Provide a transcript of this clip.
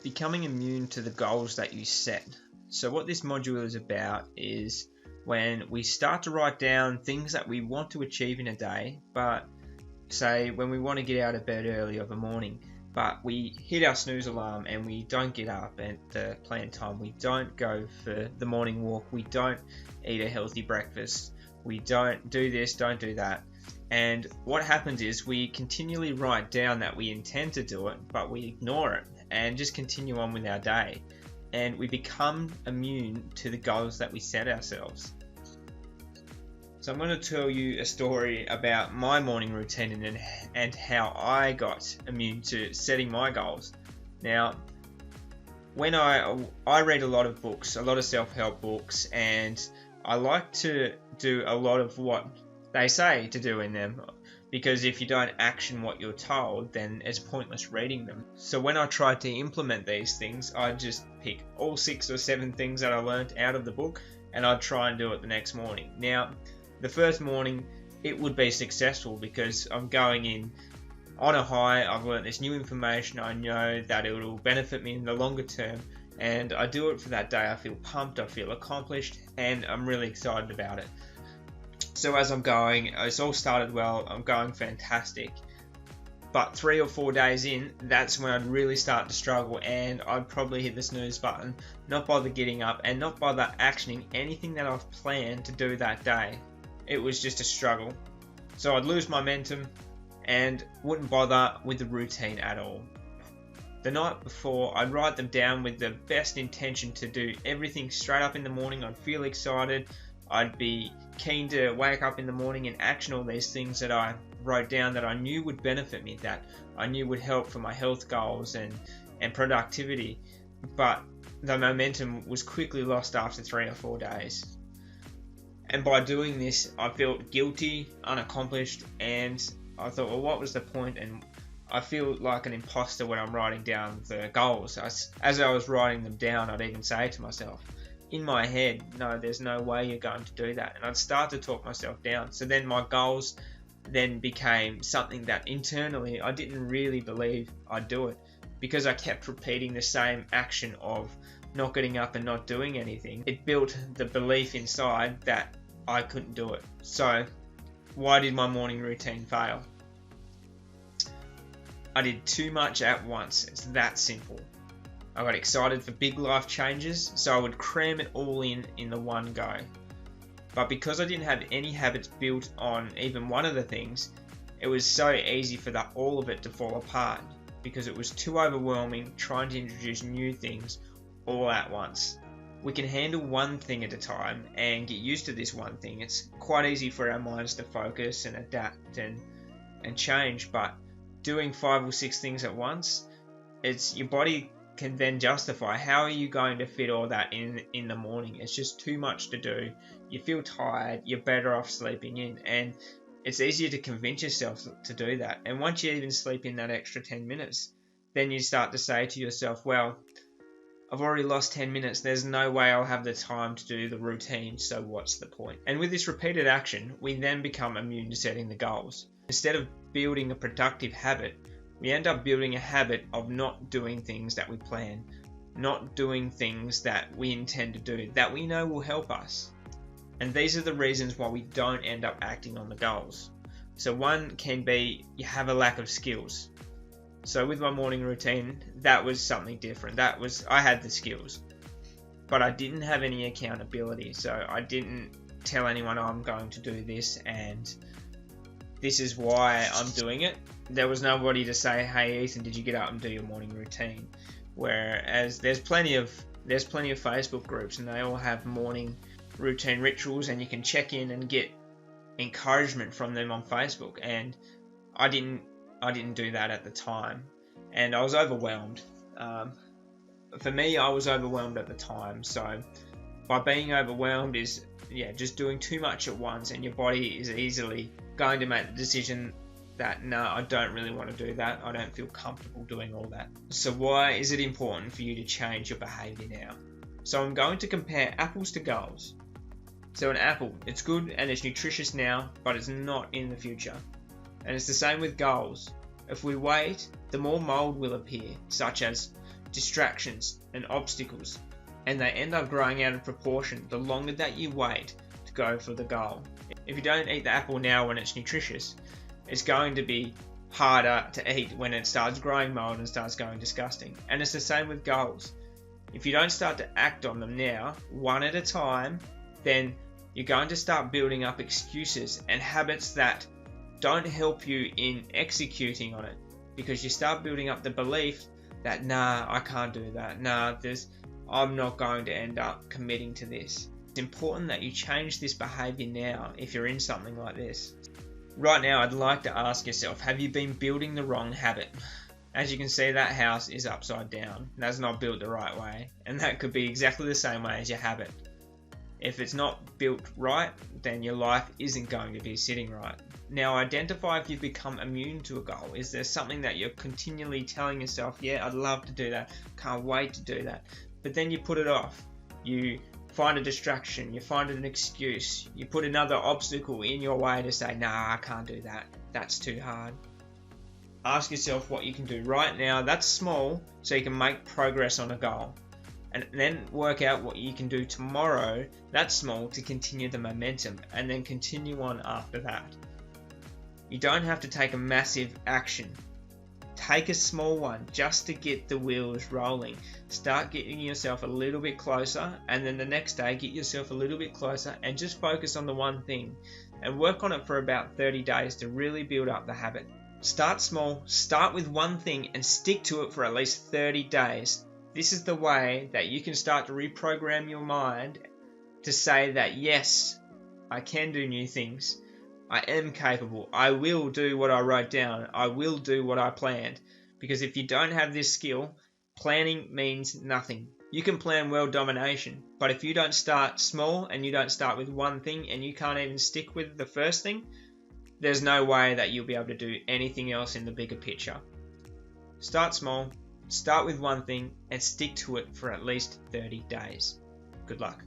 becoming immune to the goals that you set. So what this module is about is when we start to write down things that we want to achieve in a day, but say when we want to get out of bed early of a morning, but we hit our snooze alarm and we don't get up at the planned time, we don't go for the morning walk, we don't eat a healthy breakfast, we don't do this, don't do that. And what happens is we continually write down that we intend to do it, but we ignore it and just continue on with our day. And we become immune to the goals that we set ourselves. So I'm going to tell you a story about my morning routine and how I got immune to setting my goals. Now, when I read a lot of books, a lot of self-help books, and I like to do a lot of what they say to do in them, because if you don't action what you're told, then it's pointless reading them. So when I tried to implement these things, I'd just pick all 6 or 7 things that I learned out of the book and I'd try and do it the next morning. Now, the first morning it would be successful because I'm going in on a high. I've learned this new information. I know that it will benefit me in the longer term, and I do it for that day. I feel pumped, I feel accomplished, and I'm really excited about it. So as I'm going, it's all started well, I'm going fantastic. But 3 or 4 days in, that's when I'd really start to struggle, and I'd probably hit the snooze button, not bother getting up, and not bother actioning anything that I've planned to do that day. It was just a struggle. So I'd lose momentum and wouldn't bother with the routine at all. The night before, I'd write them down with the best intention to do everything straight up in the morning. I'd feel excited. I'd be keen to wake up in the morning and action all these things that I wrote down that I knew would benefit me, that I knew would help for my health goals and productivity. But the momentum was quickly lost after 3 or 4 days. And by doing this, I felt guilty, unaccomplished, and I thought, well, what was the point? And I feel like an imposter when I'm writing down the goals. As I was writing them down, I'd even say to myself, in my head, no, there's no way you're going to do that. And I'd start to talk myself down. So then my goals then became something that internally I didn't really believe I'd do it, because I kept repeating the same action of not getting up and not doing anything. It built the belief inside that I couldn't do it. So why did my morning routine fail? I did too much at once. It's that simple. I got excited for big life changes, so I would cram it all in the one go. But because I didn't have any habits built on even one of the things, it was so easy for all of it to fall apart, because it was too overwhelming trying to introduce new things all at once. We can handle one thing at a time and get used to this one thing. It's quite easy for our minds to focus and adapt and change, but doing 5 or 6 things at once, it's your body can then justify how are you going to fit all that in the morning. It's just too much to do. You feel tired, you're better off sleeping in, and it's easier to convince yourself to do that. And once you even sleep in that extra 10 minutes, then you start to say to yourself, well, I've already lost 10 minutes, there's no way I'll have the time to do the routine, so what's the point? And with this repeated action, we then become immune to setting the goals. Instead of building a productive habit, we end up building a habit of not doing things that we plan, not doing things that we intend to do, that we know will help us. And these are the reasons why we don't end up acting on the goals. So one can be you have a lack of skills. So with my morning routine, that was something different. I had the skills, but I didn't have any accountability. So I didn't tell anyone, I'm going to do this and this is why I'm doing it. There was nobody to say, hey Ethan, did you get up and do your morning routine? Whereas there's plenty of Facebook groups and they all have morning routine rituals, and you can check in and get encouragement from them on Facebook. And I didn't do that at the time, and I was overwhelmed. For me, I was overwhelmed at the time. So by being overwhelmed is just doing too much at once, and your body is easily going to make the decision that no, I don't really want to do that. I don't feel comfortable doing all that. So why is it important for you to change your behavior now? So I'm going to compare apples to goals. So an apple, it's good and it's nutritious now, but it's not in the future. And it's the same with goals. If we wait, the more mold will appear, such as distractions, and obstacles, and they end up growing out of proportion the longer that you wait to go for the goal. If you don't eat the apple now when it's nutritious, it's going to be harder to eat when it starts growing mold and starts going disgusting. And it's the same with goals. If you don't start to act on them now, one at a time, then you're going to start building up excuses and habits that don't help you in executing on it, because you start building up the belief that, nah, I can't do that. Nah, I'm not going to end up committing to this. It's important that you change this behavior now if you're in something like this. Right now, I'd like to ask yourself, have you been building the wrong habit? As you can see, that house is upside down. That's not built the right way. And that could be exactly the same way as your habit. If it's not built right, then your life isn't going to be sitting right. Now, identify if you've become immune to a goal. Is there something that you're continually telling yourself, yeah, I'd love to do that, can't wait to do that, but then you put it off. You find a distraction, you find an excuse, you put another obstacle in your way to say, nah, I can't do that, that's too hard. Ask yourself what you can do right now that's small so you can make progress on a goal. And then work out what you can do tomorrow that's small to continue the momentum, and then continue on after that. You don't have to take a massive action. Take a small one just to get the wheels rolling. Start getting yourself a little bit closer, and then the next day get yourself a little bit closer, and just focus on the one thing and work on it for about 30 days to really build up the habit. Start small, start with one thing and stick to it for at least 30 days. This is the way that you can start to reprogram your mind to say that, yes, I can do new things. I am capable. I will do what I wrote down. I will do what I planned. Because if you don't have this skill, planning means nothing. You can plan world domination, but if you don't start small and you don't start with one thing and you can't even stick with the first thing, there's no way that you'll be able to do anything else in the bigger picture. Start small, start with one thing, and stick to it for at least 30 days. Good luck.